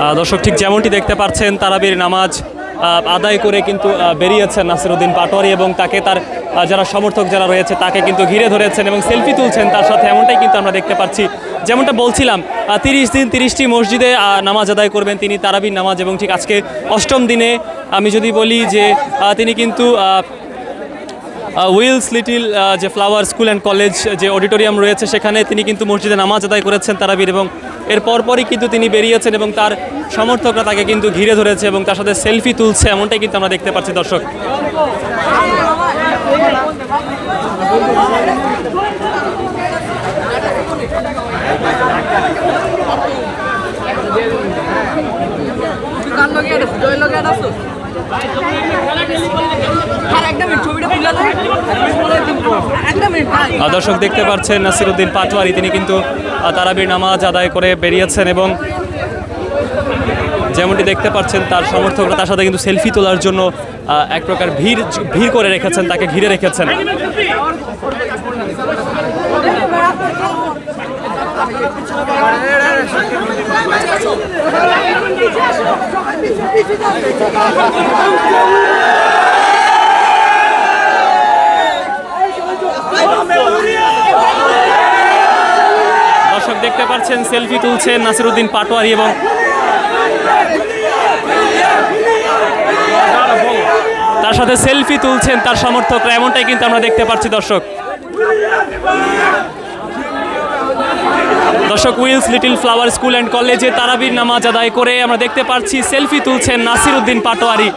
দর্শক ঠিক যেমনটি দেখতে পাচ্ছেন তারাবির নামাজ আদায় করে কিন্তু বেরিয়েছেন নাসিরউদ্দিন পাটোয়ারি এবং তাকে তার যারা সমর্থক যারা রয়েছে তাকে কিন্তু ঘিরে ধরেছেন এবং সেলফি তুলছেন তার সাথে, এমনটাই কিন্তু আমরা দেখতে পাচ্ছি। যেমনটা বলছিলাম 30 দিন 30টি মসজিদে নামাজ আদায় করবেন তিনি তারাবির নামাজ, এবং ঠিক আজকে 8ম দিনে আমি যদি বলি যে তিনি কিন্তু উইলস লিটিল যে ফ্লাওয়ার স্কুল অ্যান্ড কলেজ যে অডিটোরিয়াম রয়েছে সেখানে তিনি কিন্তু মসজিদে নামাজ আদায় করেছেন তারাবির, এবং এর পরপরই কিন্তু তিনি বেরিয়েছেন এবং তার সমর্থকরা তাকে কিন্তু ঘিরে ধরেছে এবং তার সাথে সেলফি তুলছে, এমনটাই কিন্তু আমরা দেখতে পাচ্ছি দর্শক। দর্শক দেখতে পাচ্ছেন নাসিরউদ্দিন পাটোয়ারি তিনি কিন্তু তারাবির নামাজ আদায় করে বেরিয়েছেন এবং যেমনটি দেখতে পাচ্ছেন তার সমর্থকরা তার সাথে কিন্তু সেলফি তোলার জন্য এক প্রকার ভিড় করে রেখেছেন, তাকে ঘিরে রেখেছেন। দর্শক দেখতে পাচ্ছেন সেলফি তুলছেন নাসিরউদ্দিন পাটোয়ারি এবং তার সাথে সেলফি তুলছেন তার সমর্থকরা, এমনটাই কিন্তু আমরা দেখতে পাচ্ছি দর্শক। Wills Little Flower School and কলেজে তারাবির নামাজ আদায় করে আমরা দেখতে পাচ্ছি সেলফি তুলছেন নাসিরউদ্দিন পাটোয়ারি।